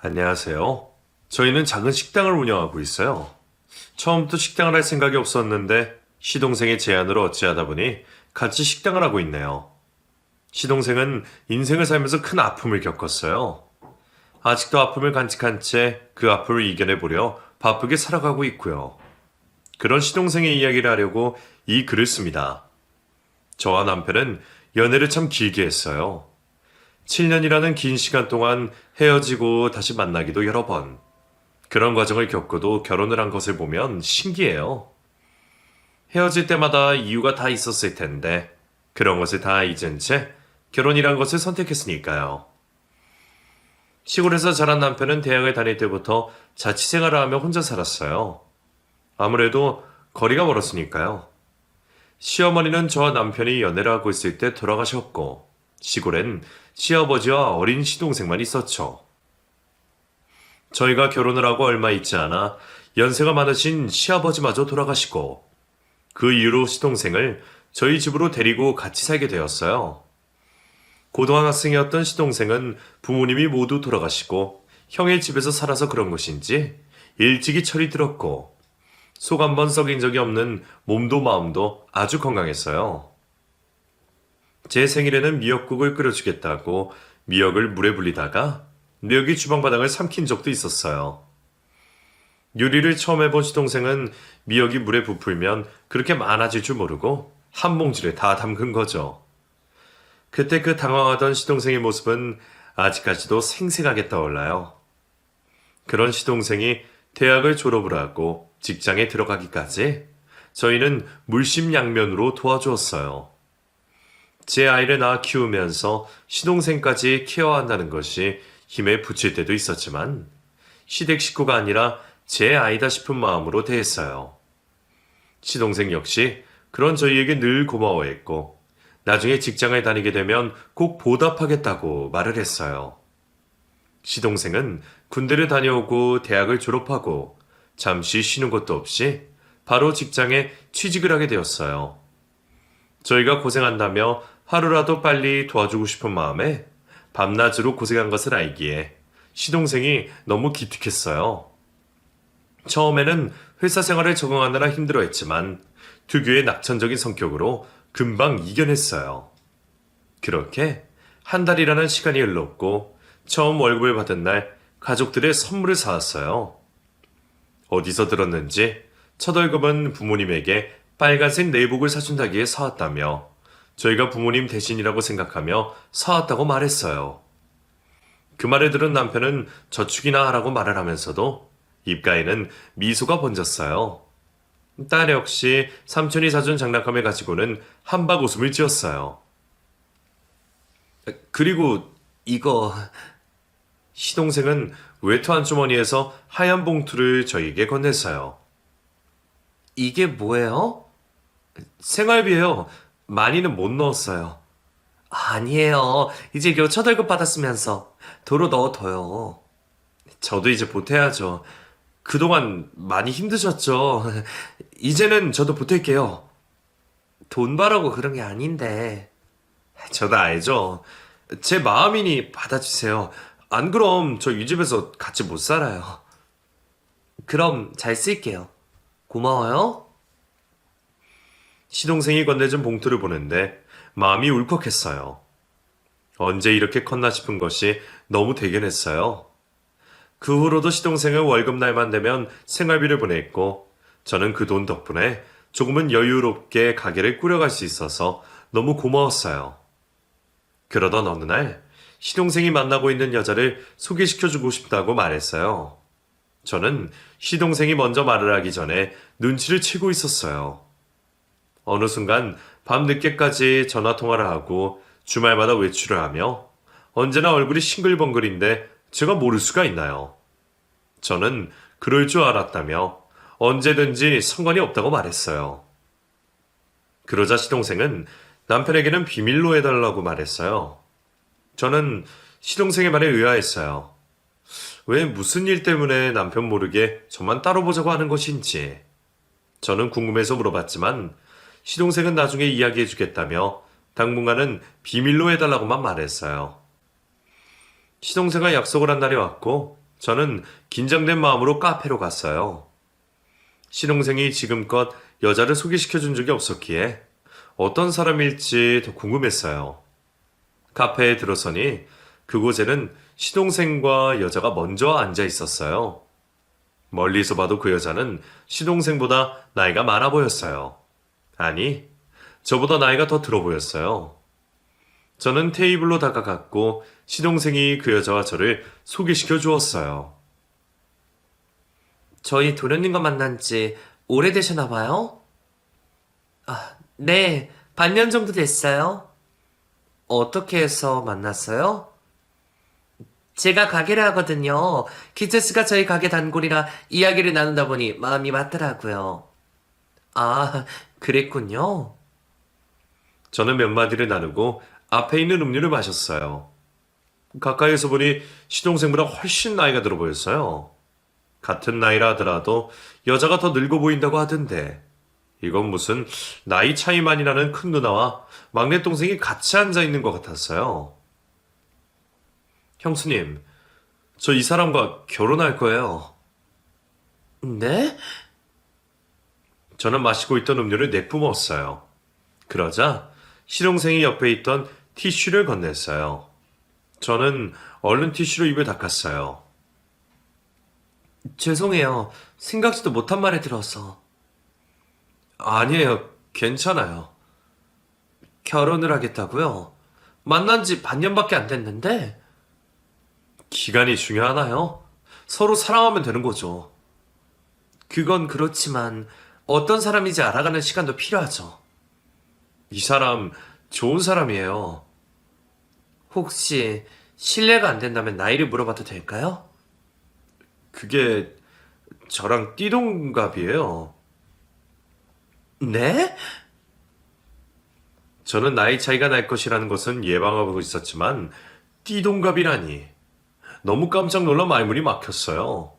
안녕하세요. 저희는 작은 식당을 운영하고 있어요. 처음부터 식당을 할 생각이 없었는데 시동생의 제안으로 어찌하다 보니 같이 식당을 하고 있네요. 시동생은 인생을 살면서 큰 아픔을 겪었어요. 아직도 아픔을 간직한 채 그 아픔을 이겨내보려 바쁘게 살아가고 있고요. 그런 시동생의 이야기를 하려고 이 글을 씁니다. 저와 남편은 연애를 참 길게 했어요. 7년이라는 긴 시간 동안 헤어지고 다시 만나기도 여러 번. 그런 과정을 겪고도 결혼을 한 것을 보면 신기해요. 헤어질 때마다 이유가 다 있었을 텐데, 그런 것을 다 잊은 채 결혼이란 것을 선택했으니까요. 시골에서 자란 남편은 대학을 다닐 때부터 자취생활을 하며 혼자 살았어요. 아무래도 거리가 멀었으니까요. 시어머니는 저와 남편이 연애를 하고 있을 때 돌아가셨고, 시골엔 시아버지와 어린 시동생만 있었죠. 저희가 결혼을 하고 얼마 있지 않아 연세가 많으신 시아버지마저 돌아가시고, 그 이후로 시동생을 저희 집으로 데리고 같이 살게 되었어요. 고등학생이었던 시동생은 부모님이 모두 돌아가시고 형의 집에서 살아서 그런 것인지 일찍이 철이 들었고, 속 한 번 썩인 적이 없는 몸도 마음도 아주 건강했어요. 제 생일에는 미역국을 끓여주겠다고 미역을 물에 불리다가 미역이 주방바닥을 삼킨 적도 있었어요. 요리를 처음 해본 시동생은 미역이 물에 부풀면 그렇게 많아질 줄 모르고 한 봉지를 다 담근 거죠. 그때 그 당황하던 시동생의 모습은 아직까지도 생생하게 떠올라요. 그런 시동생이 대학을 졸업을 하고 직장에 들어가기까지 저희는 물심양면으로 도와주었어요. 제 아이를 낳아 키우면서 시동생까지 케어한다는 것이 힘에 부칠 때도 있었지만 시댁 식구가 아니라 제 아이다 싶은 마음으로 대했어요. 시동생 역시 그런 저희에게 늘 고마워했고 나중에 직장을 다니게 되면 꼭 보답하겠다고 말을 했어요. 시동생은 군대를 다녀오고 대학을 졸업하고 잠시 쉬는 것도 없이 바로 직장에 취직을 하게 되었어요. 저희가 고생한다며 하루라도 빨리 도와주고 싶은 마음에 밤낮으로 고생한 것을 알기에 시동생이 너무 기특했어요. 처음에는 회사 생활에 적응하느라 힘들어했지만 특유의 낙천적인 성격으로 금방 이겨냈어요. 그렇게 한 달이라는 시간이 흘렀고 처음 월급을 받은 날 가족들의 선물을 사왔어요. 어디서 들었는지 첫 월급은 부모님에게 빨간색 내복을 사준다기에 사왔다며 저희가 부모님 대신이라고 생각하며 사왔다고 말했어요. 그 말을 들은 남편은 저축이나 하라고 말을 하면서도 입가에는 미소가 번졌어요. 딸 역시 삼촌이 사준 장난감을 가지고는 한박 웃음을 지었어요. 그리고 이거... 시동생은 외투 한 주머니에서 하얀 봉투를 저에게 건넸어요. 이게 뭐예요? 생활비예요. 많이는 못 넣었어요. 아니에요. 이제 겨우 첫 월급 받았으면서 도로 넣어둬요. 저도 이제 보태야죠. 그동안 많이 힘드셨죠. 이제는 저도 보탤게요. 돈 바라고 그런 게 아닌데. 저도 알죠. 제 마음이니 받아주세요. 안 그럼 저 이 집에서 같이 못 살아요. 그럼 잘 쓸게요. 고마워요. 시동생이 건네준 봉투를 보는데 마음이 울컥했어요. 언제 이렇게 컸나 싶은 것이 너무 대견했어요. 그 후로도 시동생은 월급날만 되면 생활비를 보냈고 저는 그 돈 덕분에 조금은 여유롭게 가게를 꾸려갈 수 있어서 너무 고마웠어요. 그러던 어느 날 시동생이 만나고 있는 여자를 소개시켜주고 싶다고 말했어요. 저는 시동생이 먼저 말을 하기 전에 눈치를 채고 있었어요. 어느 순간 밤늦게까지 전화통화를 하고 주말마다 외출을 하며 언제나 얼굴이 싱글벙글인데 제가 모를 수가 있나요? 저는 그럴 줄 알았다며 언제든지 상관이 없다고 말했어요. 그러자 시동생은 남편에게는 비밀로 해달라고 말했어요. 저는 시동생의 말에 의아했어요. 왜 무슨 일 때문에 남편 모르게 저만 따로 보자고 하는 것인지. 저는 궁금해서 물어봤지만 시동생은 나중에 이야기해주겠다며 당분간은 비밀로 해달라고만 말했어요. 시동생과 약속을 한 날이 왔고 저는 긴장된 마음으로 카페로 갔어요. 신동생이 지금껏 여자를 소개시켜 준 적이 없었기에 어떤 사람일지 더 궁금했어요. 카페에 들어서니 그곳에는 시동생과 여자가 먼저 앉아 있었어요. 멀리서 봐도 그 여자는 시동생보다 나이가 많아 보였어요. 아니, 저보다 나이가 더 들어 보였어요. 저는 테이블로 다가갔고 시동생이 그 여자와 저를 소개시켜 주었어요. 저희 도련님과 만난 지 오래되셨나 봐요? 아, 네, 반년 정도 됐어요. 어떻게 해서 만났어요? 제가 가게를 하거든요. 키체스가 저희 가게 단골이라 이야기를 나누다 보니 마음이 맞더라고요. 아, 그랬군요. 저는 몇 마디를 나누고 앞에 있는 음료를 마셨어요. 가까이서 보니 시동생보다 훨씬 나이가 들어 보였어요. 같은 나이라 하더라도 여자가 더 늙어 보인다고 하던데 이건 무슨 나이 차이만이 나는 큰 누나와 막내 동생이 같이 앉아 있는 것 같았어요. 형수님, 저 이 사람과 결혼할 거예요. 네? 저는 마시고 있던 음료를 내뿜었어요. 그러자 시동생이 옆에 있던 티슈를 건넸어요. 저는 얼른 티슈로 입을 닦았어요. 죄송해요. 생각지도 못한 말을 들어서. 아니에요. 괜찮아요. 결혼을 하겠다고요? 만난 지 반년밖에 안 됐는데? 기간이 중요하나요? 서로 사랑하면 되는 거죠. 그건 그렇지만 어떤 사람인지 알아가는 시간도 필요하죠. 이 사람 좋은 사람이에요. 혹시 실례가 안 된다면 나이를 물어봐도 될까요? 그게 저랑 띠동갑이에요. 네? 저는 나이 차이가 날 것이라는 것은 예방하고 있었지만 띠동갑이라니 너무 깜짝 놀라 말문이 막혔어요.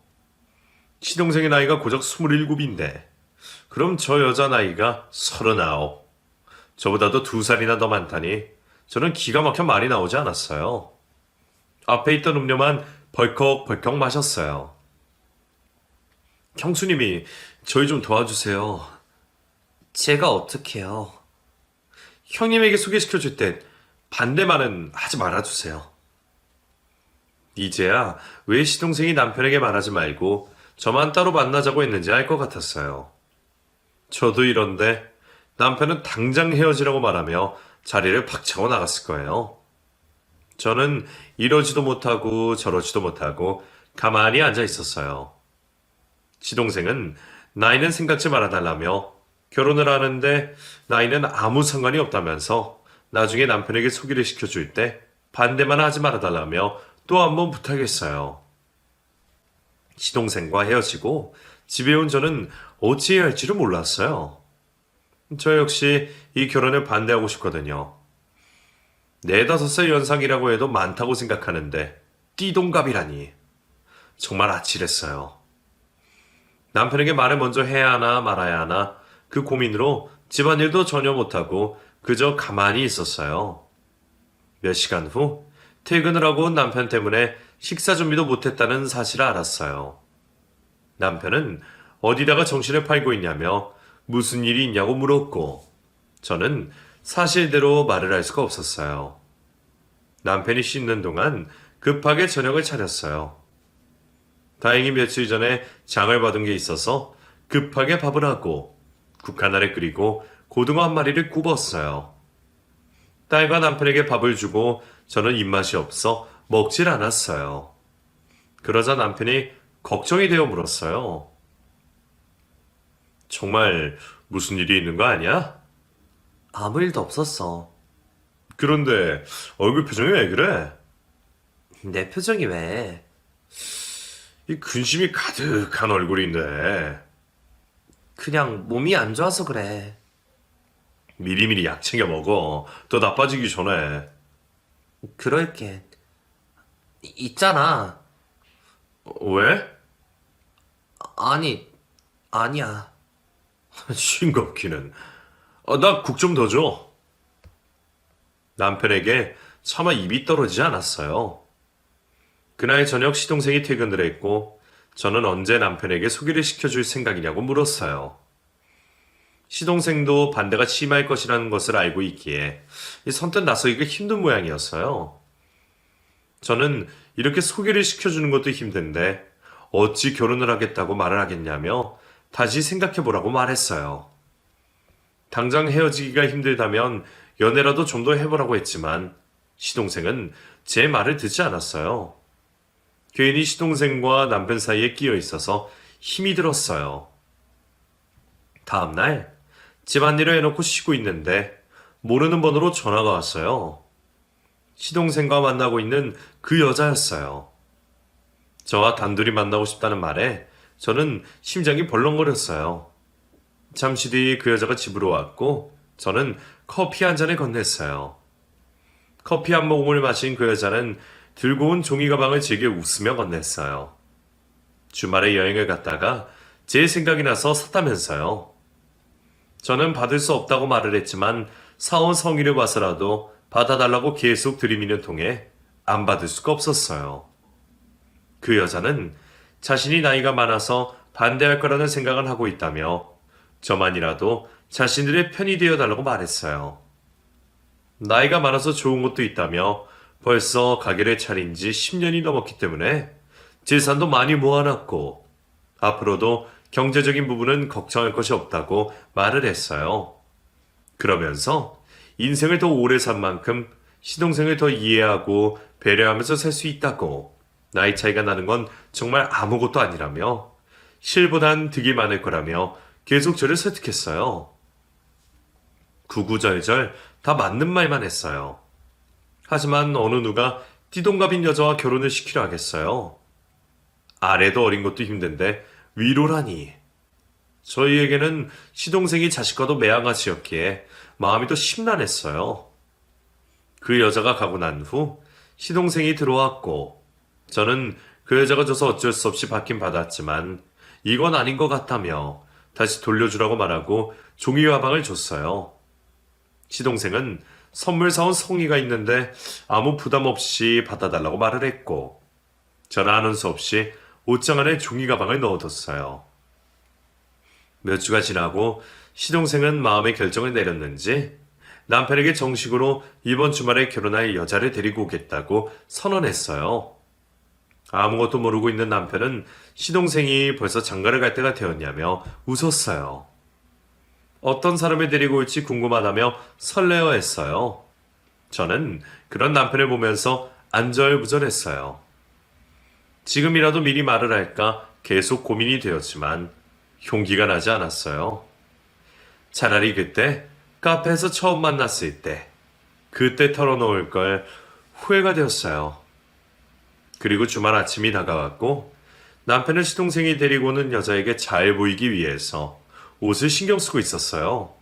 시동생의 나이가 고작 27인데 그럼 저 여자 나이가 39. 저보다도 2살이나 더 많다니 저는 기가 막혀 말이 나오지 않았어요. 앞에 있던 음료만 벌컥벌컥 마셨어요. 형수님이 저희 좀 도와주세요. 제가 어떡해요? 형님에게 소개시켜줄 땐 반대말은 하지 말아주세요. 이제야 왜 시동생이 남편에게 말하지 말고 저만 따로 만나자고 했는지 알 것 같았어요. 저도 이런데 남편은 당장 헤어지라고 말하며 자리를 박차고 나갔을 거예요. 저는 이러지도 못하고 저러지도 못하고 가만히 앉아 있었어요. 시동생은 나이는 생각지 말아달라며 결혼을 하는데 나이는 아무 상관이 없다면서 나중에 남편에게 소개를 시켜줄 때 반대만 하지 말아달라며 또 한 번 부탁했어요. 시동생과 헤어지고 집에 온 저는 어찌해야 할지를 몰랐어요. 저 역시 이 결혼을 반대하고 싶거든요. 4~5살 연상이라고 해도 많다고 생각하는데 띠동갑이라니 정말 아찔했어요. 남편에게 말을 먼저 해야 하나 말아야 하나 그 고민으로 집안일도 전혀 못하고 그저 가만히 있었어요. 몇 시간 후 퇴근을 하고 온 남편 때문에 식사 준비도 못했다는 사실을 알았어요. 남편은 어디다가 정신을 팔고 있냐며 무슨 일이 있냐고 물었고 저는 사실대로 말을 할 수가 없었어요. 남편이 씻는 동안 급하게 저녁을 차렸어요. 다행히 며칠 전에 장을 받은 게 있어서 급하게 밥을 하고 국 하나를 끓이고 고등어 한 마리를 굽었어요. 딸과 남편에게 밥을 주고 저는 입맛이 없어 먹질 않았어요. 그러자 남편이 걱정이 되어 물었어요. 정말 무슨 일이 있는 거 아니야? 아무 일도 없었어. 그런데 얼굴 표정이 왜 그래? 내 표정이 왜? 이 근심이 가득한 얼굴인데. 그냥 몸이 안 좋아서 그래. 미리미리 약 챙겨 먹어. 더 나빠지기 전에. 그럴게. 있잖아. 왜? 아니야. 싱겁기는. 나 국 좀 더 줘. 남편에게 차마 입이 떨어지지 않았어요. 그날 저녁 시동생이 퇴근을 했고 저는 언제 남편에게 소개를 시켜줄 생각이냐고 물었어요. 시동생도 반대가 심할 것이라는 것을 알고 있기에 선뜻 나서기가 힘든 모양이었어요. 저는 이렇게 소개를 시켜주는 것도 힘든데 어찌 결혼을 하겠다고 말을 하겠냐며 다시 생각해보라고 말했어요. 당장 헤어지기가 힘들다면 연애라도 좀 더 해보라고 했지만 시동생은 제 말을 듣지 않았어요. 괜히 시동생과 남편 사이에 끼어 있어서 힘이 들었어요. 다음날 집안일을 해놓고 쉬고 있는데 모르는 번호로 전화가 왔어요. 시동생과 만나고 있는 그 여자였어요. 저와 단둘이 만나고 싶다는 말에 저는 심장이 벌렁거렸어요. 잠시 뒤 그 여자가 집으로 왔고 저는 커피 한 잔을 건넸어요. 커피 한 모금을 마신 그 여자는 들고 온 종이 가방을 제게 웃으며 건넸어요. 주말에 여행을 갔다가 제 생각이 나서 샀다면서요. 저는 받을 수 없다고 말을 했지만 사온 성의를 봐서라도 받아달라고 계속 들이미는 통에 안 받을 수가 없었어요. 그 여자는 자신이 나이가 많아서 반대할 거라는 생각을 하고 있다며 저만이라도 자신들의 편이 되어달라고 말했어요. 나이가 많아서 좋은 것도 있다며 벌써 가게를 차린 지 10년이 넘었기 때문에 재산도 많이 모아놨고 앞으로도 경제적인 부분은 걱정할 것이 없다고 말을 했어요. 그러면서 인생을 더 오래 산 만큼 시동생을 더 이해하고 배려하면서 살 수 있다고 나이 차이가 나는 건 정말 아무것도 아니라며 실보단 득이 많을 거라며 계속 저를 설득했어요. 구구절절 다 맞는 말만 했어요. 하지만 어느 누가 띠동갑인 여자와 결혼을 시키려 하겠어요. 아래도 어린 것도 힘든데 위로라니. 저희에게는 시동생이 자식과도 매한가지였기에 마음이 더 심란했어요. 그 여자가 가고 난 후 시동생이 들어왔고 저는 그 여자가 줘서 어쩔 수 없이 받긴 받았지만 이건 아닌 것 같다며 다시 돌려주라고 말하고 종이 가방을 줬어요. 시동생은 선물 사온 성의가 있는데 아무 부담 없이 받아달라고 말을 했고 저는 아는 수 없이 옷장 안에 종이 가방을 넣어뒀어요. 몇 주가 지나고 시동생은 마음의 결정을 내렸는지 남편에게 정식으로 이번 주말에 결혼할 여자를 데리고 오겠다고 선언했어요. 아무것도 모르고 있는 남편은 시동생이 벌써 장가를 갈 때가 되었냐며 웃었어요. 어떤 사람을 데리고 올지 궁금하다며 설레어했어요. 저는 그런 남편을 보면서 안절부절했어요. 지금이라도 미리 말을 할까 계속 고민이 되었지만 용기가 나지 않았어요. 차라리 그때 카페에서 처음 만났을 때 그때 털어놓을 걸 후회가 되었어요. 그리고 주말 아침이 다가왔고 남편은 시동생이 데리고 오는 여자에게 잘 보이기 위해서 옷을 신경 쓰고 있었어요.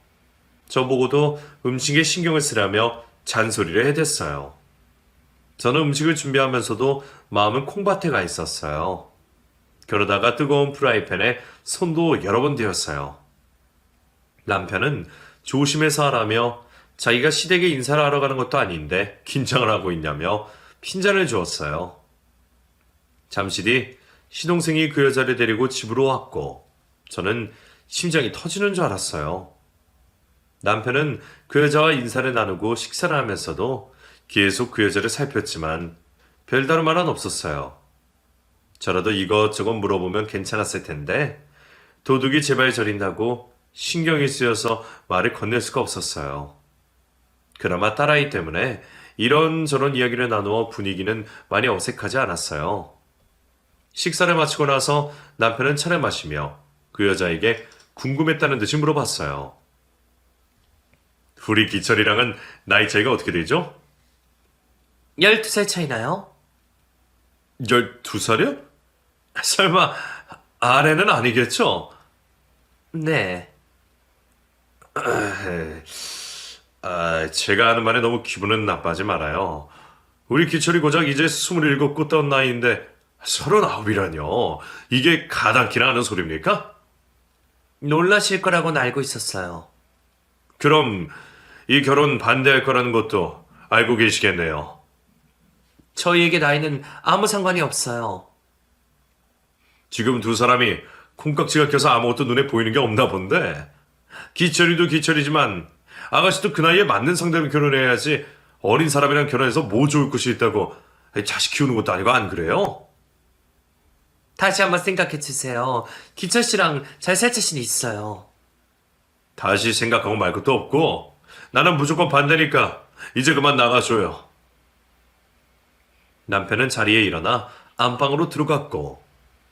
저보고도 음식에 신경을 쓰라며 잔소리를 해댔어요. 저는 음식을 준비하면서도 마음은 콩밭에 가 있었어요. 그러다가 뜨거운 프라이팬에 손도 여러 번 대었어요. 남편은 조심해서 하라며 자기가 시댁에 인사를 하러 가는 것도 아닌데 긴장을 하고 있냐며 핀잔을 주었어요. 잠시 뒤 시동생이 그 여자를 데리고 집으로 왔고 저는 심장이 터지는 줄 알았어요. 남편은 그 여자와 인사를 나누고 식사를 하면서도 계속 그 여자를 살폈지만 별다른 말은 없었어요. 저라도 이것저것 물어보면 괜찮았을 텐데 도둑이 제발 저린다고 신경이 쓰여서 말을 건넬 수가 없었어요. 그나마 딸아이 때문에 이런저런 이야기를 나누어 분위기는 많이 어색하지 않았어요. 식사를 마치고 나서 남편은 차를 마시며 그 여자에게 궁금했다는 듯이 물어봤어요. 우리 기철이랑은 나이 차이가 어떻게 되죠? 12살 차이나요? 12살이요? 설마 아내는 아니겠죠? 네. 제가 하는 말에 너무 기분은 나빠하지 말아요. 우리 기철이 고작 이제 27 꽃다운 나이인데 39이라뇨. 이게 가당키나 하는 소리입니까? 놀라실 거라고는 알고 있었어요. 그럼 이 결혼 반대할 거라는 것도 알고 계시겠네요. 저희에게 나이는 아무 상관이 없어요. 지금 두 사람이 콩깍지가 껴서 아무것도 눈에 보이는 게 없나 본데. 기철이도 기철이지만 아가씨도 그 나이에 맞는 상대로 결혼해야지 어린 사람이랑 결혼해서 뭐 좋을 것이 있다고 자식 키우는 것도 아니고 안 그래요? 다시 한번 생각해 주세요. 기철 씨랑 잘 살 자신이 있어요. 다시 생각하고 말 것도 없고 나는 무조건 반대니까 이제 그만 나가줘요. 남편은 자리에 일어나 안방으로 들어갔고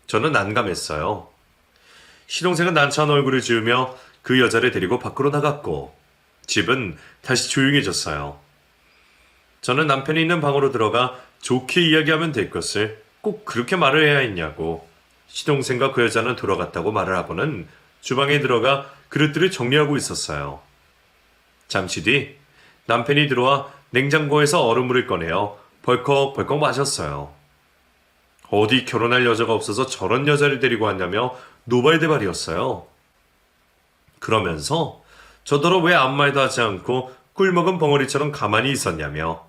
저는 난감했어요. 시동생은 난처한 얼굴을 지으며 그 여자를 데리고 밖으로 나갔고 집은 다시 조용해졌어요. 저는 남편이 있는 방으로 들어가 좋게 이야기하면 될 것을 꼭 그렇게 말을 해야 했냐고 시동생과 그 여자는 돌아갔다고 말을 하고는 주방에 들어가 그릇들을 정리하고 있었어요. 잠시 뒤 남편이 들어와 냉장고에서 얼음물을 꺼내어 벌컥벌컥 마셨어요. 어디 결혼할 여자가 없어서 저런 여자를 데리고 왔냐며 노발대발이었어요. 그러면서 저더러 왜 아무 말도 하지 않고 꿀먹은 벙어리처럼 가만히 있었냐며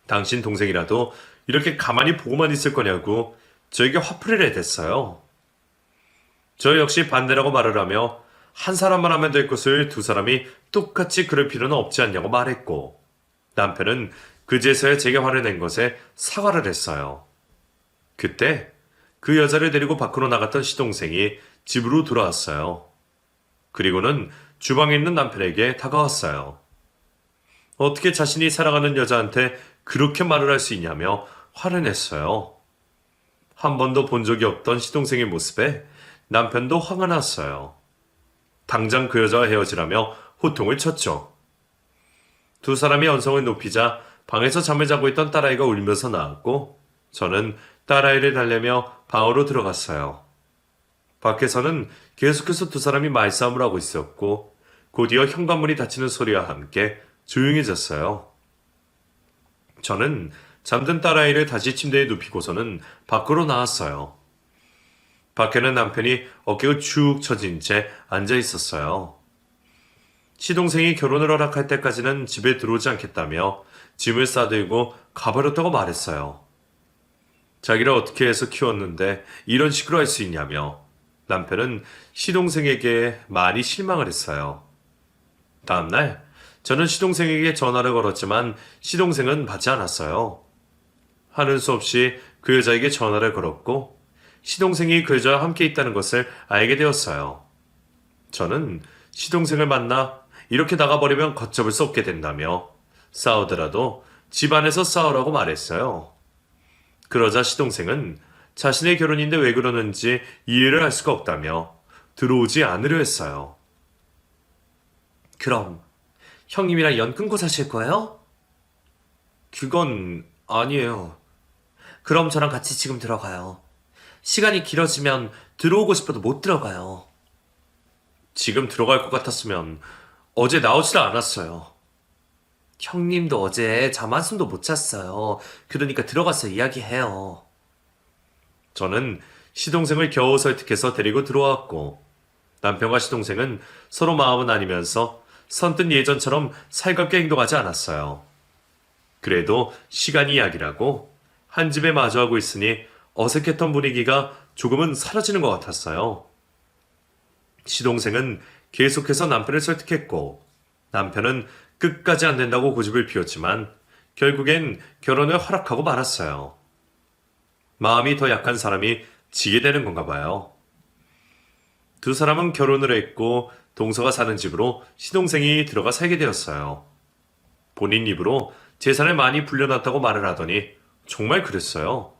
당신 동생이라도 이렇게 가만히 보고만 있을 거냐고 저에게 화풀이를 해댔어요. 저 역시 반대라고 말을 하며 한 사람만 하면 될 것을 두 사람이 똑같이 그럴 필요는 없지 않냐고 말했고 남편은 그제서야 제게 화를 낸 것에 사과를 했어요. 그때 그 여자를 데리고 밖으로 나갔던 시동생이 집으로 돌아왔어요. 그리고는 주방에 있는 남편에게 다가왔어요. 어떻게 자신이 사랑하는 여자한테 그렇게 말을 할 수 있냐며 화를 냈어요. 한 번도 본 적이 없던 시동생의 모습에 남편도 화가 났어요. 당장 그 여자와 헤어지라며 호통을 쳤죠. 두 사람이 언성을 높이자 방에서 잠을 자고 있던 딸아이가 울면서 나왔고 저는 딸아이를 달래며 방으로 들어갔어요. 밖에서는 계속해서 두 사람이 말싸움을 하고 있었고 곧이어 현관문이 닫히는 소리와 함께 조용해졌어요. 저는 잠든 딸아이를 다시 침대에 눕히고서는 밖으로 나왔어요. 밖에는 남편이 어깨가 축 처진 채 앉아 있었어요. 시동생이 결혼을 허락할 때까지는 집에 들어오지 않겠다며 짐을 싸들고 가버렸다고 말했어요. 자기를 어떻게 해서 키웠는데 이런 식으로 할 수 있냐며 남편은 시동생에게 많이 실망을 했어요. 다음날 저는 시동생에게 전화를 걸었지만 시동생은 받지 않았어요. 하는 수 없이 그 여자에게 전화를 걸었고 시동생이 그 여자와 함께 있다는 것을 알게 되었어요. 저는 시동생을 만나 이렇게 나가버리면 걷잡을 수 없게 된다며 싸우더라도 집 안에서 싸우라고 말했어요. 그러자 시동생은 자신의 결혼인데 왜 그러는지 이해를 할 수가 없다며 들어오지 않으려 했어요. 그럼 형님이랑 연 끊고 사실 거예요? 그건 아니에요. 그럼 저랑 같이 지금 들어가요. 시간이 길어지면 들어오고 싶어도 못 들어가요. 지금 들어갈 것 같았으면 어제 나오지도 않았어요. 형님도 어제 잠 한숨도 못 잤어요. 그러니까 들어가서 이야기해요. 저는 시동생을 겨우 설득해서 데리고 들어왔고 남편과 시동생은 서로 마음은 아니면서 선뜻 예전처럼 살갑게 행동하지 않았어요. 그래도 시간이 약이라고 한 집에 마주하고 있으니 어색했던 분위기가 조금은 사라지는 것 같았어요. 시동생은 계속해서 남편을 설득했고 남편은 끝까지 안 된다고 고집을 피웠지만 결국엔 결혼을 허락하고 말았어요. 마음이 더 약한 사람이 지게 되는 건가 봐요. 두 사람은 결혼을 했고 동서가 사는 집으로 시동생이 들어가 살게 되었어요. 본인 입으로 재산을 많이 불려놨다고 말을 하더니 정말 그랬어요.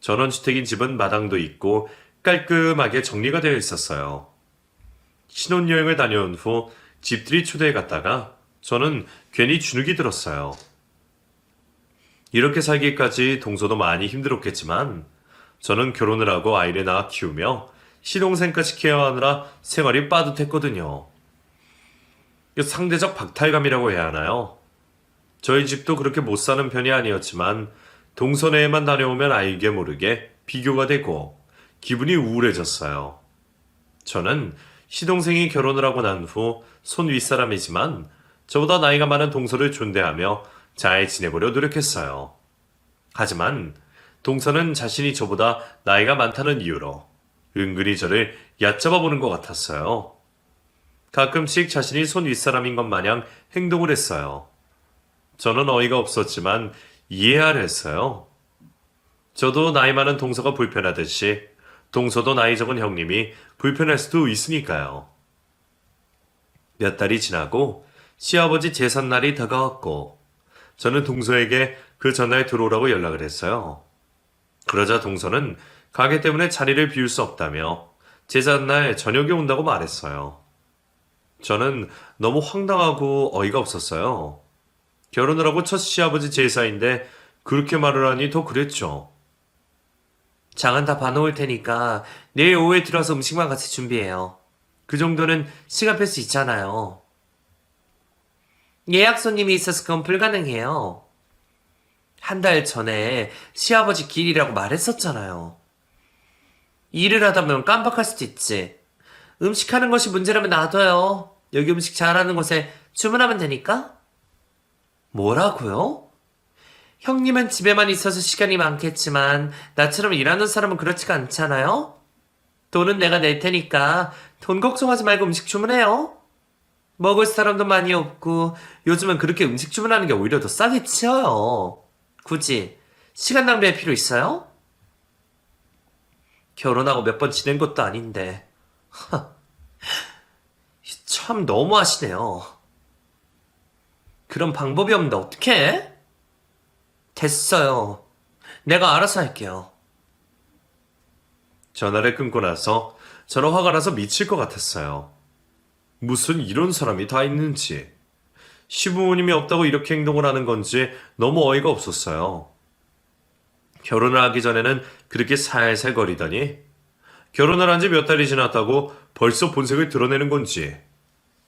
전원주택인 집은 마당도 있고 깔끔하게 정리가 되어 있었어요. 신혼여행을 다녀온 후 집들이 초대해 갔다가 저는 괜히 주눅이 들었어요. 이렇게 살기까지 동서도 많이 힘들었겠지만 저는 결혼을 하고 아이를 낳아 키우며 시동생까지 케어하느라 생활이 빠듯했거든요. 상대적 박탈감이라고 해야 하나요? 저희 집도 그렇게 못 사는 편이 아니었지만 동서내에만 다녀오면 알게 모르게 비교가 되고 기분이 우울해졌어요. 저는 시동생이 결혼을 하고 난 후 손 윗사람이지만 저보다 나이가 많은 동서를 존대하며 잘 지내보려 노력했어요. 하지만 동서는 자신이 저보다 나이가 많다는 이유로 은근히 저를 얕잡아 보는 것 같았어요. 가끔씩 자신이 손 윗사람인 것 마냥 행동을 했어요. 저는 어이가 없었지만 이해하려 했어요. 저도 나이 많은 동서가 불편하듯이 동서도 나이 적은 형님이 불편할 수도 있으니까요. 몇 달이 지나고 시아버지 제삿날이 다가왔고 저는 동서에게 그 전날 들어오라고 연락을 했어요. 그러자 동서는 가게 때문에 자리를 비울 수 없다며 제삿날 저녁에 온다고 말했어요. 저는 너무 황당하고 어이가 없었어요. 결혼을 하고 첫 시아버지 제사인데 그렇게 말을 하니 더 그랬죠. 장은 다 봐놓을 테니까 내일 오후에 들어와서 음식만 같이 준비해요. 그 정도는 시간 뺄 수 있잖아요. 예약 손님이 있어서 그건 불가능해요. 한 달 전에 시아버지 길이라고 말했었잖아요. 일을 하다 보면 깜빡할 수도 있지. 음식하는 것이 문제라면 놔둬요. 여기 음식 잘하는 곳에 주문하면 되니까. 뭐라고요? 형님은 집에만 있어서 시간이 많겠지만 나처럼 일하는 사람은 그렇지가 않잖아요? 돈은 내가 낼 테니까 돈 걱정하지 말고 음식 주문해요. 먹을 사람도 많이 없고 요즘은 그렇게 음식 주문하는 게 오히려 더 싸게 치여요. 굳이 시간 낭비할 필요 있어요? 결혼하고 몇 번 지낸 것도 아닌데. 참 너무하시네요. 그런 방법이 없는데 어떡해? 됐어요. 내가 알아서 할게요. 전화를 끊고 나서 저는 화가 나서 미칠 것 같았어요. 무슨 이런 사람이 다 있는지. 시부모님이 없다고 이렇게 행동을 하는 건지 너무 어이가 없었어요. 결혼을 하기 전에는 그렇게 살살 거리더니 결혼을 한 지 몇 달이 지났다고 벌써 본색을 드러내는 건지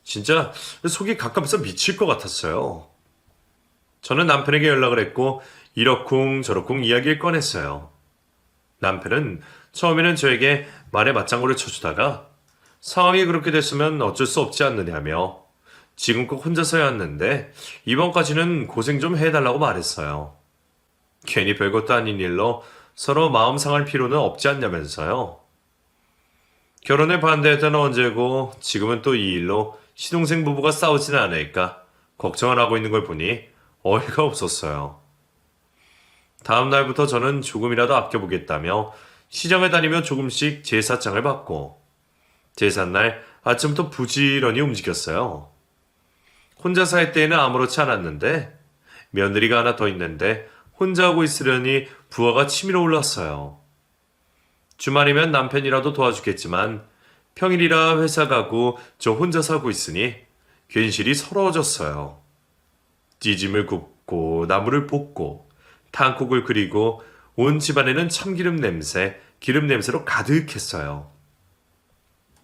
진짜 속이 가까워서 미칠 것 같았어요. 저는 남편에게 연락을 했고 이러쿵 저러쿵 이야기를 꺼냈어요. 남편은 처음에는 저에게 말에 맞장구를 쳐주다가 상황이 그렇게 됐으면 어쩔 수 없지 않느냐며 지금껏 혼자서야 했는데 이번까지는 고생 좀 해달라고 말했어요. 괜히 별것도 아닌 일로 서로 마음 상할 필요는 없지 않냐면서요. 결혼에 반대했던 언제고 지금은 또 이 일로 시동생 부부가 싸우지는 않을까 걱정을 하고 있는 걸 보니 어이가 없었어요. 다음 날부터 저는 조금이라도 아껴보겠다며 시장을 다니며 조금씩 제사장을 받고 제삿날 아침부터 부지런히 움직였어요. 혼자 살 때에는 아무렇지 않았는데 며느리가 하나 더 있는데 혼자 하고 있으려니 부하가 치밀어 올랐어요. 주말이면 남편이라도 도와주겠지만 평일이라 회사 가고 저 혼자 살고 있으니 괜시리 서러워졌어요. 찌짐을 굽고 나물을 볶고 탕국을 끓이고 온 집안에는 참기름 냄새, 기름 냄새로 가득했어요.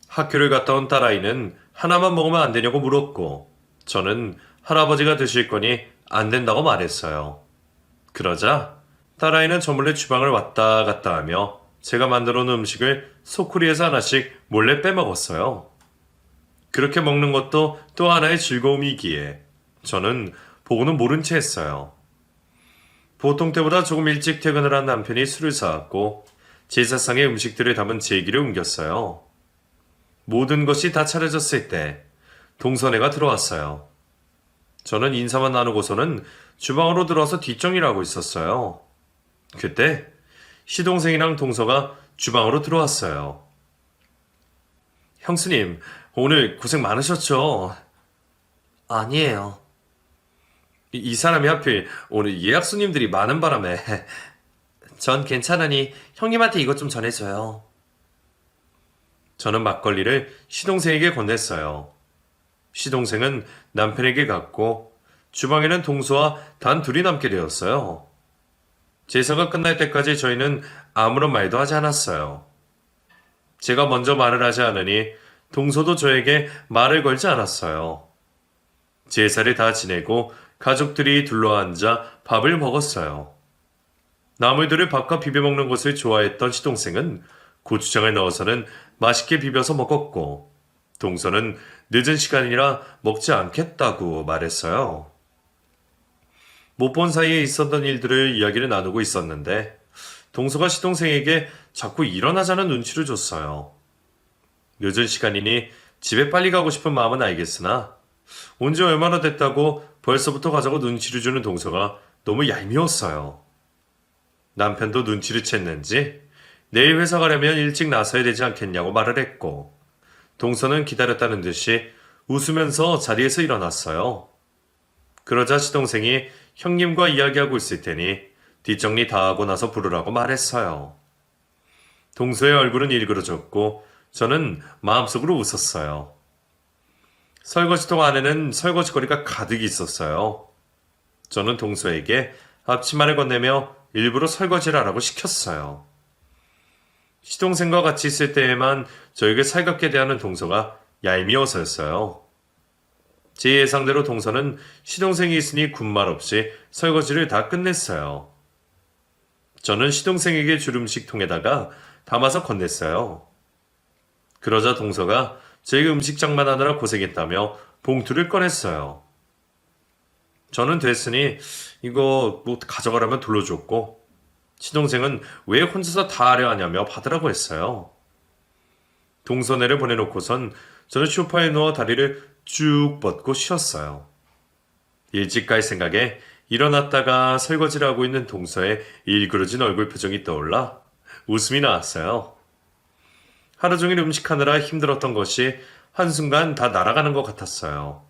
학교를 갔다 온 딸아이는 하나만 먹으면 안 되냐고 물었고 저는 할아버지가 드실 거니 안 된다고 말했어요. 그러자 딸아이는 저 몰래 주방을 왔다 갔다 하며 제가 만들어 놓은 음식을 소쿠리에서 하나씩 몰래 빼먹었어요. 그렇게 먹는 것도 또 하나의 즐거움이기에 저는 보고는 모른 채 했어요. 보통 때보다 조금 일찍 퇴근을 한 남편이 술을 사왔고 제사상에 음식들을 담은 제기를 옮겼어요. 모든 것이 다 차려졌을 때 동선애가 들어왔어요. 저는 인사만 나누고서는 주방으로 들어와서 뒷정리를 하고 있었어요. 그때 시동생이랑 동서가 주방으로 들어왔어요. 형수님, 오늘 고생 많으셨죠? 아니에요. 이 사람이 하필 오늘 예약 손님들이 많은 바람에 전 괜찮으니 형님한테 이것 좀 전해줘요. 저는 막걸리를 시동생에게 건넸어요. 시동생은 남편에게 갔고 주방에는 동서와 단 둘이 남게 되었어요. 제사가 끝날 때까지 저희는 아무런 말도 하지 않았어요. 제가 먼저 말을 하지 않으니 동서도 저에게 말을 걸지 않았어요. 제사를 다 지내고 가족들이 둘러앉아 밥을 먹었어요. 나물들을 밥과 비벼 먹는 것을 좋아했던 시동생은 고추장을 넣어서는 맛있게 비벼서 먹었고 동서는 늦은 시간이라 먹지 않겠다고 말했어요. 못 본 사이에 있었던 일들을 이야기를 나누고 있었는데 동서가 시동생에게 자꾸 일어나자는 눈치를 줬어요. 늦은 시간이니 집에 빨리 가고 싶은 마음은 알겠으나 온지 얼마나 됐다고 벌써부터 가자고 눈치를 주는 동서가 너무 얄미웠어요. 남편도 눈치를 챘는지 내일 회사 가려면 일찍 나서야 되지 않겠냐고 말을 했고 동서는 기다렸다는 듯이 웃으면서 자리에서 일어났어요. 그러자 시동생이 형님과 이야기하고 있을 테니 뒷정리 다 하고 나서 부르라고 말했어요. 동서의 얼굴은 일그러졌고 저는 마음속으로 웃었어요. 설거지통 안에는 설거지거리가 가득 있었어요. 저는 동서에게 앞치마를 건네며 일부러 설거지를 하라고 시켰어요. 시동생과 같이 있을 때에만 저에게 살갑게 대하는 동서가 얄미워서였어요. 제 예상대로 동서는 시동생이 있으니 군말 없이 설거지를 다 끝냈어요. 저는 시동생에게 줄 음식 통에다가 담아서 건넸어요. 그러자 동서가 제 음식 장만하느라 고생했다며 봉투를 꺼냈어요. 저는 됐으니 이거 뭐 가져가라면 돌려줬고 시동생은 왜 혼자서 다 하려 하냐며 받으라고 했어요. 동서네를 보내놓고선 저는 소파에 누워 다리를 쭉 뻗고 쉬었어요. 일찍 갈 생각에 일어났다가 설거지를 하고 있는 동서의 일그러진 얼굴 표정이 떠올라 웃음이 나왔어요. 하루 종일 음식하느라 힘들었던 것이 한순간 다 날아가는 것 같았어요.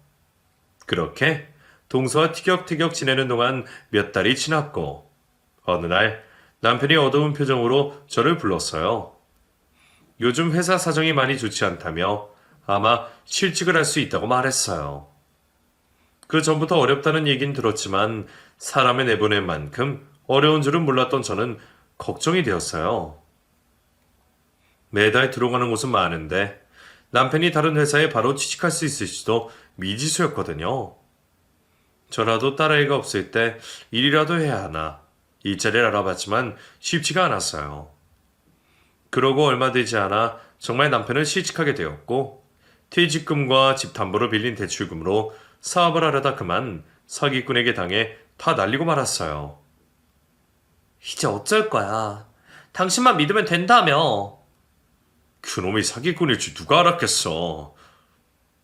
그렇게 동서와 티격태격 지내는 동안 몇 달이 지났고 어느 날 남편이 어두운 표정으로 저를 불렀어요. 요즘 회사 사정이 많이 좋지 않다며 아마 실직을 할 수 있다고 말했어요. 그 전부터 어렵다는 얘긴 들었지만 사람을 내보낸 만큼 어려운 줄은 몰랐던 저는 걱정이 되었어요. 매달 들어가는 곳은 많은데 남편이 다른 회사에 바로 취직할 수 있을지도 미지수였거든요. 저라도 딸아이가 없을 때 일이라도 해야 하나 일자리를 알아봤지만 쉽지가 않았어요. 그러고 얼마 되지 않아 정말 남편을 실직하게 되었고 퇴직금과 집 담보로 빌린 대출금으로 사업을 하려다 그만 사기꾼에게 당해 다 날리고 말았어요. 이제 어쩔 거야. 당신만 믿으면 된다며. 그놈이 사기꾼일 줄 누가 알았겠어.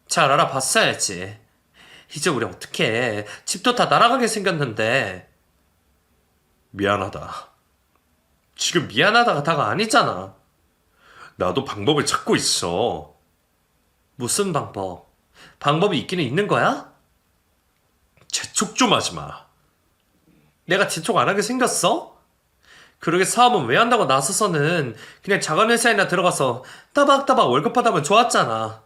잘 알아봤어야지. 이제 우리 어떡해. 집도 다 날아가게 생겼는데. 미안하다. 지금 미안하다가 다가 아니잖아. 나도 방법을 찾고 있어. 무슨 방법? 방법이 있기는 있는 거야? 재촉 좀 하지 마. 내가 재촉 안 하게 생겼어? 그러게 사업은 왜 한다고 나서서는 그냥 작은 회사에나 들어가서 따박따박 월급 받아면 좋았잖아.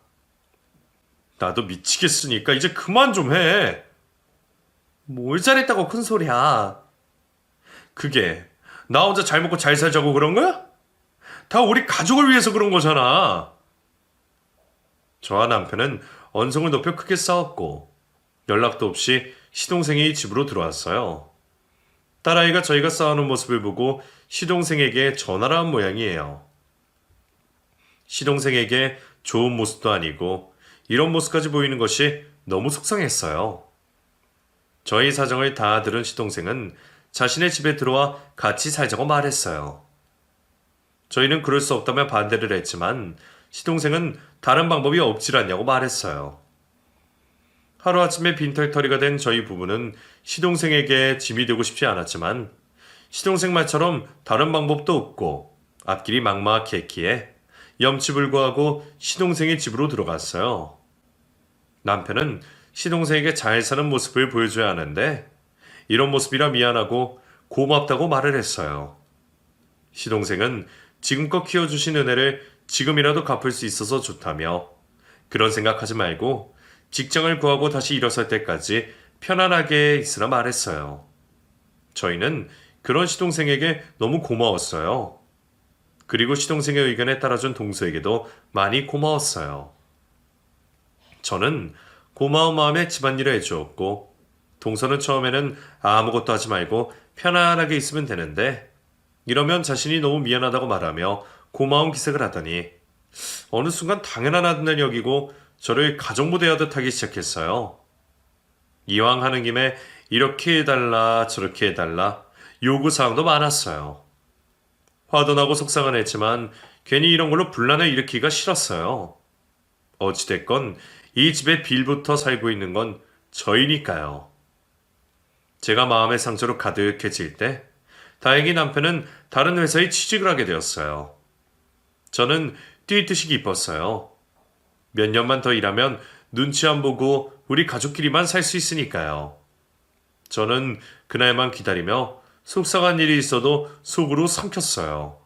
나도 미치겠으니까 이제 그만 좀 해. 뭘 잘했다고 큰 소리야. 그게 나 혼자 잘 먹고 잘 살자고 그런 거야? 다 우리 가족을 위해서 그런 거잖아. 저와 남편은 언성을 높여 크게 싸웠고 연락도 없이 시동생이 집으로 들어왔어요. 딸아이가 저희가 싸우는 모습을 보고 시동생에게 전화를 한 모양이에요. 시동생에게 좋은 모습도 아니고 이런 모습까지 보이는 것이 너무 속상했어요. 저희 사정을 다 들은 시동생은 자신의 집에 들어와 같이 살자고 말했어요. 저희는 그럴 수 없다며 반대를 했지만 시동생은 다른 방법이 없질 않냐고 말했어요. 하루아침에 빈털터리가 된 저희 부부는 시동생에게 짐이 되고 싶지 않았지만 시동생 말처럼 다른 방법도 없고 앞길이 막막했기에 염치불구하고 시동생의 집으로 들어갔어요. 남편은 시동생에게 잘 사는 모습을 보여줘야 하는데 이런 모습이라 미안하고 고맙다고 말을 했어요. 시동생은 지금껏 키워주신 은혜를 지금이라도 갚을 수 있어서 좋다며 그런 생각하지 말고 직장을 구하고 다시 일어설 때까지 편안하게 있으라 말했어요. 저희는 그런 시동생에게 너무 고마웠어요. 그리고 시동생의 의견에 따라준 동서에게도 많이 고마웠어요. 저는 고마운 마음에 집안일을 해주었고 동서는 처음에는 아무것도 하지 말고 편안하게 있으면 되는데 이러면 자신이 너무 미안하다고 말하며 고마운 기색을 하더니 어느 순간 당연한 아들 여기고 저를 가정부 대하듯 하기 시작했어요. 이왕 하는 김에 이렇게 해달라 저렇게 해달라 요구사항도 많았어요. 화도 나고 속상은 했지만 괜히 이런 걸로 분란을 일으키기가 싫었어요. 어찌됐건 이 집에 빌부터 살고 있는 건 저희니까요. 제가 마음의 상처로 가득해질 때 다행히 남편은 다른 회사에 취직을 하게 되었어요. 저는 뛰듯이 기뻤어요. 몇 년만 더 일하면 눈치 안 보고 우리 가족끼리만 살 수 있으니까요. 저는 그날만 기다리며 속상한 일이 있어도 속으로 삼켰어요.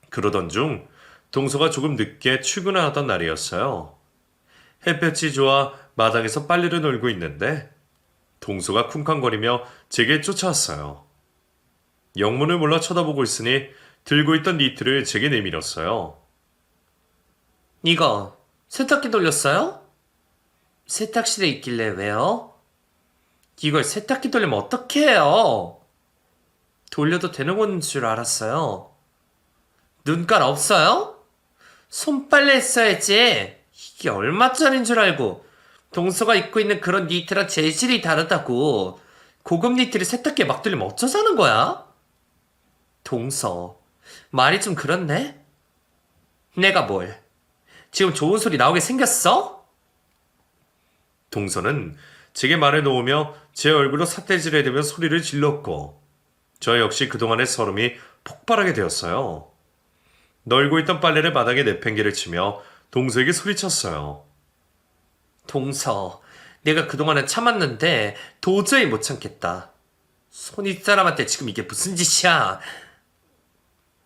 그러던 중 동서가 조금 늦게 출근하던 날이었어요. 햇볕이 좋아 마당에서 빨래를 널고 있는데 동서가 쿵쾅거리며 제게 쫓아왔어요. 영문을 몰라 쳐다보고 있으니 들고 있던 니트를 제게 내밀었어요. 이거 세탁기 돌렸어요? 세탁실에 있길래 왜요? 이걸 세탁기 돌리면 어떻게 해요? 돌려도 되는 건 줄 알았어요. 눈깔 없어요? 손빨래 했어야지. 이게 얼마짜린 줄 알고. 동서가 입고 있는 그런 니트랑 재질이 다르다고. 고급 니트를 세탁기에 막 돌리면 어쩌자는 거야? 동서, 말이 좀 그렇네? 내가 뭘? 지금 좋은 소리 나오게 생겼어? 동서는 제게 말을 놓으며 제 얼굴로 삿대질을 대며 소리를 질렀고 저 역시 그동안의 서름이 폭발하게 되었어요. 널고 있던 빨래를 바닥에 내팽개를 치며 동서에게 소리쳤어요. 동서, 내가 그동안은 참았는데 도저히 못 참겠다. 손윗 사람한테 지금 이게 무슨 짓이야?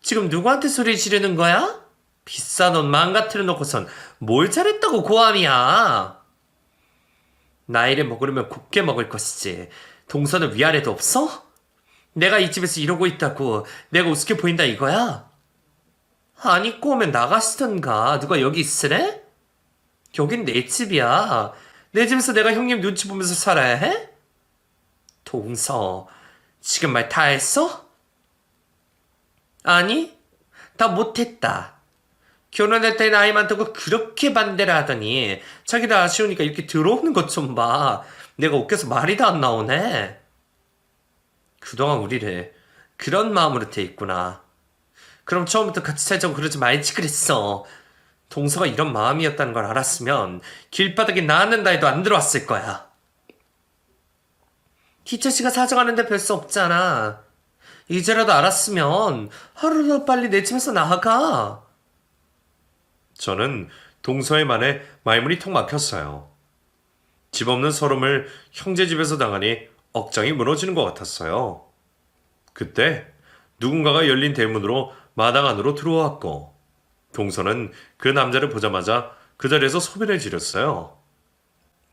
지금 누구한테 소리 지르는 거야? 비싼 옷 망가뜨려 놓고선 뭘 잘했다고 고함이야? 나이를 먹으려면 곱게 먹을 것이지. 동서는 위아래도 없어? 내가 이 집에서 이러고 있다고 내가 우습게 보인다 이거야? 안 입고 오면 나가시던가. 누가 여기 있으래? 여긴 내 집이야. 내 집에서 내가 형님 눈치 보면서 살아야 해? 동서, 지금 말 다 했어? 아니, 다 못했다. 결혼할 때 나이 많다고 그렇게 반대를 하더니 자기들 아쉬우니까 이렇게 들어오는 것 좀 봐. 내가 웃겨서 말이 다 안 나오네. 그동안 우리를 그런 마음으로 대했구나. 그럼 처음부터 같이 살자고 그러지 말지 그랬어. 동서가 이런 마음이었다는 걸 알았으면 길바닥에 나앉는다 해도 안 들어왔을 거야. 기철씨가 사정하는데 별 수 없잖아. 이제라도 알았으면 하루라도 빨리 내 집에서 나가. 저는 동서의 말에 말문이 턱 막혔어요. 집 없는 서름을 형제 집에서 당하니 억장이 무너지는 것 같았어요. 그때 누군가가 열린 대문으로 마당 안으로 들어왔고 동서는 그 남자를 보자마자 그 자리에서 소변을 지렸어요.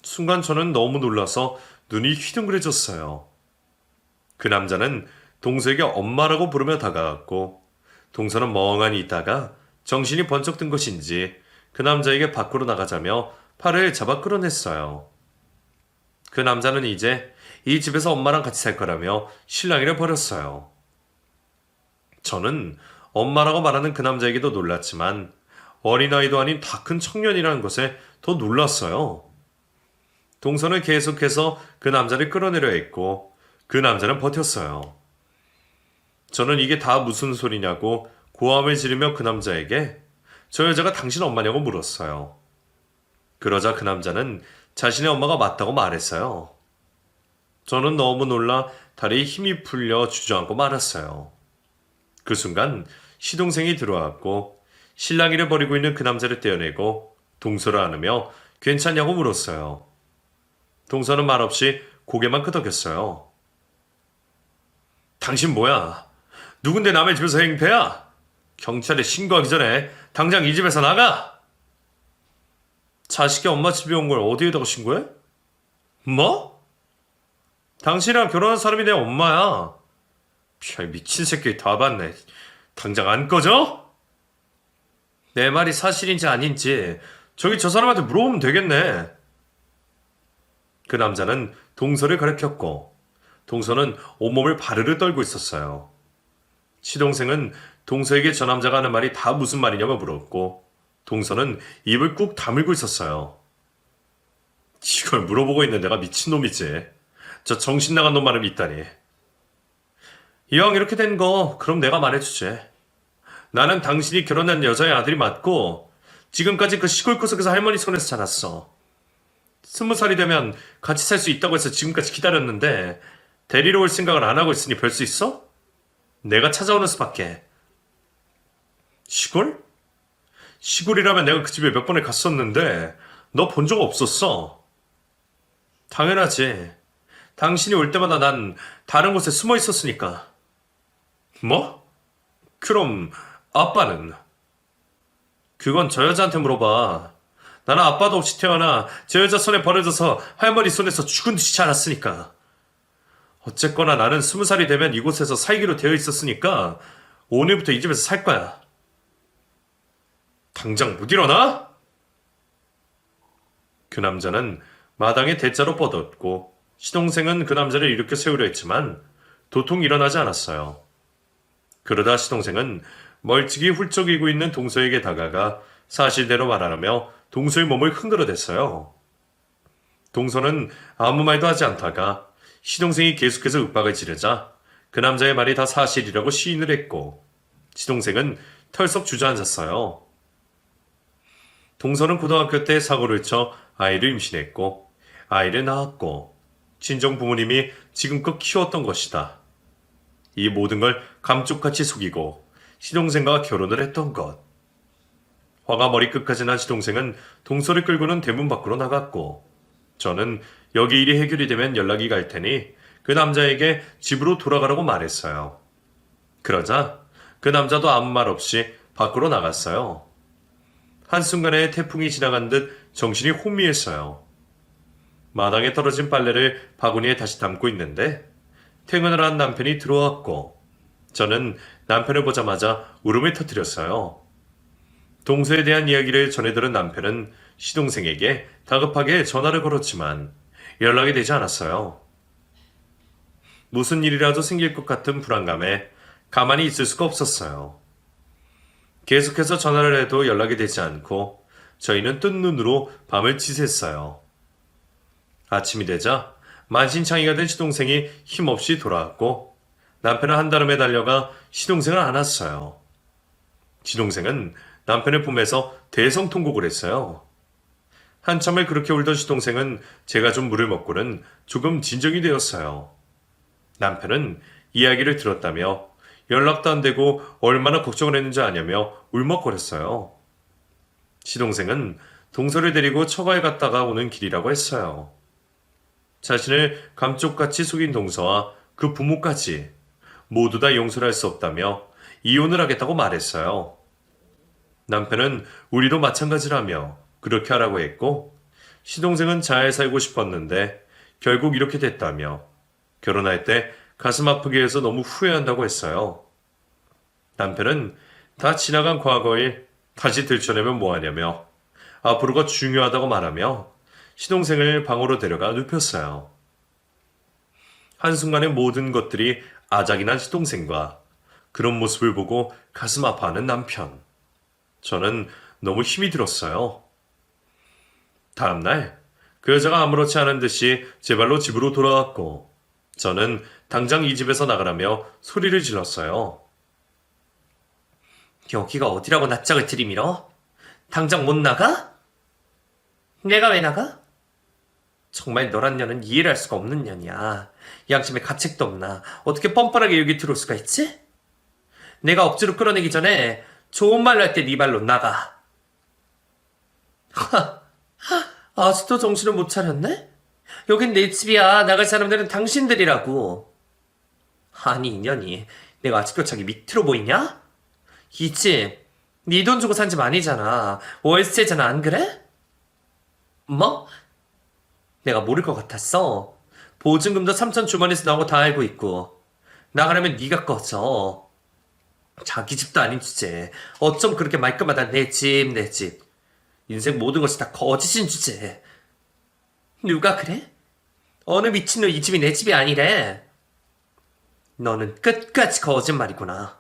순간 저는 너무 놀라서 눈이 휘둥그레졌어요. 그 남자는 동서에게 엄마라고 부르며 다가갔고 동서는 멍하니 있다가 정신이 번쩍 든 것인지 그 남자에게 밖으로 나가자며 팔을 잡아 끌어냈어요. 그 남자는 이제 이 집에서 엄마랑 같이 살 거라며 실랑이를 벌였어요. 저는 엄마라고 말하는 그 남자에게도 놀랐지만 어린아이도 아닌 다 큰 청년이라는 것에 더 놀랐어요. 동서는 계속해서 그 남자를 끌어내려 했고 그 남자는 버텼어요. 저는 이게 다 무슨 소리냐고 고함을 지르며 그 남자에게 저 여자가 당신 엄마냐고 물었어요. 그러자 그 남자는 자신의 엄마가 맞다고 말했어요. 저는 너무 놀라 다리에 힘이 풀려 주저앉고 말았어요. 그 순간 시동생이 들어왔고 실랑이를 벌이고 있는 그 남자를 떼어내고 동서를 안으며 괜찮냐고 물었어요. 동서는 말없이 고개만 끄덕였어요. 당신 뭐야? 누군데 남의 집에서 행패야? 경찰에 신고하기 전에 당장 이 집에서 나가! 자식이 엄마 집에 온 걸 어디에다가 신고해? 뭐? 당신이랑 결혼한 사람이 내 엄마야. 별 미친 새끼 다 봤네. 당장 안 꺼져? 내 말이 사실인지 아닌지 저기 저 사람한테 물어보면 되겠네. 그 남자는 동서를 가리켰고 동서는 온몸을 바르르 떨고 있었어요. 시동생은 동서에게 저 남자가 하는 말이 다 무슨 말이냐고 물었고 동서는 입을 꾹 다물고 있었어요. 이걸 물어보고 있는 내가 미친놈이지. 저 정신 나간 놈만은 있다니. 이왕 이렇게 된 거 그럼 내가 말해주지. 나는 당신이 결혼한 여자의 아들이 맞고 지금까지 그 시골 구석에서 할머니 손에서 자랐어. 20살이 되면 같이 살 수 있다고 해서 지금까지 기다렸는데 데리러 올 생각을 안 하고 있으니 별 수 있어? 내가 찾아오는 수밖에. 시골? 시골이라면 내가 그 집에 몇 번을 갔었는데 너 본 적 없었어. 당연하지. 당신이 올 때마다 난 다른 곳에 숨어 있었으니까. 뭐? 그럼 아빠는? 그건 저 여자한테 물어봐. 나는 아빠도 없이 태어나 저 여자 손에 버려져서 할머니 손에서 죽은 듯이 자랐으니까. 어쨌거나 나는 20살이 되면 이곳에서 살기로 되어 있었으니까 오늘부터 이 집에서 살 거야. 당장 못 일어나? 그 남자는 마당에 대자로 뻗었고 시동생은 그 남자를 일으켜 세우려 했지만 도통 일어나지 않았어요. 그러다 시동생은 멀찍이 훌쩍이고 있는 동서에게 다가가 사실대로 말하라며 동서의 몸을 흔들어댔어요. 동서는 아무 말도 하지 않다가 시동생이 계속해서 윽박을 지르자 그 남자의 말이 다 사실이라고 시인을 했고 시동생은 털썩 주저앉았어요. 동서는 고등학교 때 사고를 쳐 아이를 임신했고 아이를 낳았고 친정 부모님이 지금껏 키웠던 것이다. 이 모든 걸 감쪽같이 속이고 시동생과 결혼을 했던 것. 화가 머리끝까지 난 시동생은 동서를 끌고는 대문 밖으로 나갔고 저는 여기 일이 해결이 되면 연락이 갈 테니 그 남자에게 집으로 돌아가라고 말했어요. 그러자 그 남자도 아무 말 없이 밖으로 나갔어요. 한순간에 태풍이 지나간 듯 정신이 혼미했어요. 마당에 떨어진 빨래를 바구니에 다시 담고 있는데 퇴근을 한 남편이 들어왔고 저는 남편을 보자마자 울음을 터뜨렸어요. 동서에 대한 이야기를 전해들은 남편은 시동생에게 다급하게 전화를 걸었지만 연락이 되지 않았어요. 무슨 일이라도 생길 것 같은 불안감에 가만히 있을 수가 없었어요. 계속해서 전화를 해도 연락이 되지 않고 저희는 뜬 눈으로 밤을 지샜어요. 아침이 되자 만신창이가 된 시동생이 힘없이 돌아왔고 남편은 한달음에 달려가 시동생을 안았어요. 시동생은 남편의 품에서 대성통곡을 했어요. 한참을 그렇게 울던 시동생은 제가 좀 물을 먹고는 조금 진정이 되었어요. 남편은 이야기를 들었다며 연락도 안 되고 얼마나 걱정을 했는지 아냐며 울먹거렸어요. 시동생은 동서를 데리고 처가에 갔다가 오는 길이라고 했어요. 자신을 감쪽같이 속인 동서와 그 부모까지 모두 다 용서를 할 수 없다며 이혼을 하겠다고 말했어요. 남편은 우리도 마찬가지라며 그렇게 하라고 했고 시동생은 잘 살고 싶었는데 결국 이렇게 됐다며 결혼할 때 가슴 아프게 해서 너무 후회한다고 했어요. 남편은 다 지나간 과거일 다시 들춰내면 뭐하냐며 앞으로가 중요하다고 말하며 시동생을 방으로 데려가 눕혔어요. 한순간에 모든 것들이 아작이 난 시동생과 그런 모습을 보고 가슴 아파하는 남편. 저는 너무 힘이 들었어요. 다음날 그 여자가 아무렇지 않은 듯이 제 발로 집으로 돌아왔고 저는 당장 이 집에서 나가라며 소리를 질렀어요. 여기가 어디라고 낯짝을 들이밀어? 당장 못 나가? 내가 왜 나가? 정말 너란 년은 이해를 할 수가 없는 년이야. 양심에 가책도 없나. 어떻게 뻔뻔하게 여기 들어올 수가 있지? 내가 억지로 끌어내기 전에 좋은 말로 할 때 네 발로 나가. 아직도 정신을 못 차렸네? 여긴 내 집이야. 나갈 사람들은 당신들이라고. 아니 인연이 내가 아직도 자기 밑으로 보이냐? 이 집 네 돈 주고 산 집 아니잖아. 월세잖아. 안 그래? 뭐? 내가 모를 것 같았어. 보증금도 3천 주머니에서 나온 거 다 알고 있고 나가려면 네가 꺼져. 자기 집도 아닌 주제 어쩜 그렇게 말끝마다 내 집 내 집. 인생 모든 것이 다 거짓인 주제. 누가 그래? 어느 미친놈 이 집이 내 집이 아니래. 너는 끝까지 거짓말이구나.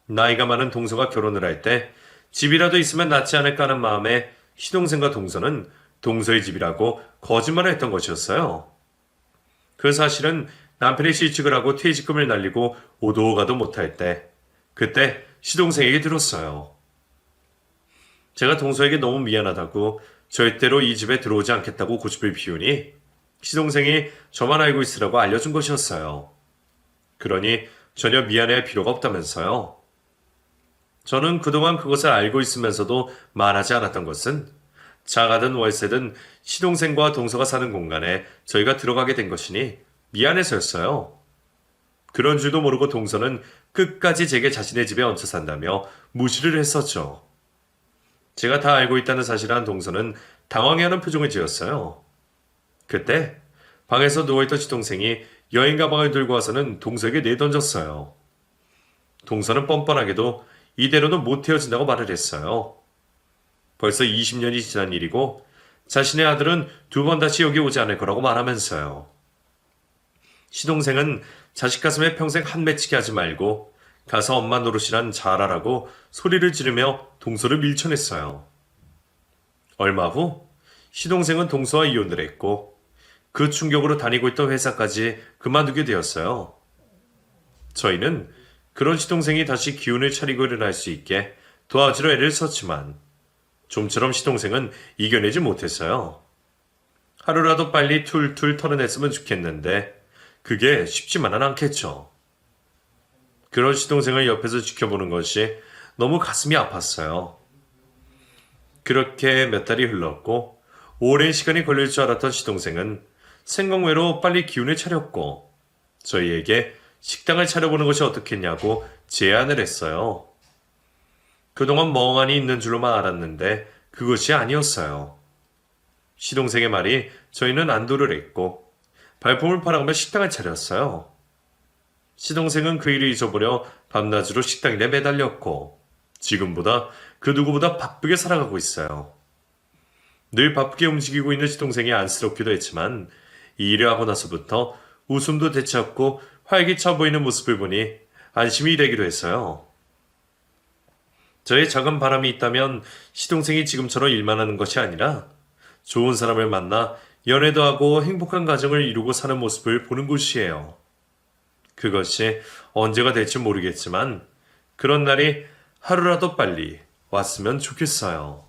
나이가 많은 동서가 결혼을 할 때 집이라도 있으면 낫지 않을까 하는 마음에 시동생과 동서는 동서의 집이라고 거짓말을 했던 것이었어요. 그 사실은 남편이 실직을 하고 퇴직금을 날리고 오도 가도 못할 때, 그때 시동생에게 들었어요. 제가 동서에게 너무 미안하다고 절대로 이 집에 들어오지 않겠다고 고집을 피우니 시동생이 저만 알고 있으라고 알려준 것이었어요. 그러니 전혀 미안해할 필요가 없다면서요. 저는 그동안 그것을 알고 있으면서도 말하지 않았던 것은 자가든 월세든 시동생과 동서가 사는 공간에 저희가 들어가게 된 것이니 미안해서였어요. 그런 줄도 모르고 동서는 끝까지 제게 자신의 집에 얹혀 산다며 무시를 했었죠. 제가 다 알고 있다는 사실을 한 동서는 당황해하는 표정을 지었어요. 그때 방에서 누워있던 시동생이 여행 가방을 들고 와서는 동서에게 내던졌어요. 동서는 뻔뻔하게도 이대로는 못 헤어진다고 말을 했어요. 벌써 20년이 지난 일이고 자신의 아들은 두 번 다시 여기 오지 않을 거라고 말하면서요. 시동생은 자식 가슴에 평생 한 맺히게 하지 말고 가서 엄마 노릇이란 잘하라고 소리를 지르며 동서를 밀쳐냈어요. 얼마 후 시동생은 동서와 이혼을 했고 그 충격으로 다니고 있던 회사까지 그만두게 되었어요. 저희는 그런 시동생이 다시 기운을 차리고 일어날 수 있게 도와주려 애를 썼지만 좀처럼 시동생은 이겨내지 못했어요. 하루라도 빨리 툴툴 털어냈으면 좋겠는데 그게 쉽지만은 않겠죠. 그런 시동생을 옆에서 지켜보는 것이 너무 가슴이 아팠어요. 그렇게 몇 달이 흘렀고 오랜 시간이 걸릴 줄 알았던 시동생은 생각외로 빨리 기운을 차렸고 저희에게 식당을 차려보는 것이 어떻겠냐고 제안을 했어요. 그동안 멍하니 있는 줄로만 알았는데 그것이 아니었어요. 시동생의 말이 저희는 안도를 했고 발품을 팔아가며 식당을 차렸어요. 시동생은 그 일을 잊어버려 밤낮으로 식당 일에 매달렸고 지금보다 그 누구보다 바쁘게 살아가고 있어요. 늘 바쁘게 움직이고 있는 시동생이 안쓰럽기도 했지만 이 일을 하고 나서부터 웃음도 되찾고 활기차 보이는 모습을 보니 안심이 되기도 했어요. 저의 작은 바람이 있다면 시동생이 지금처럼 일만 하는 것이 아니라 좋은 사람을 만나 연애도 하고 행복한 가정을 이루고 사는 모습을 보는 곳이에요. 그것이 언제가 될지 모르겠지만 그런 날이 하루라도 빨리 왔으면 좋겠어요.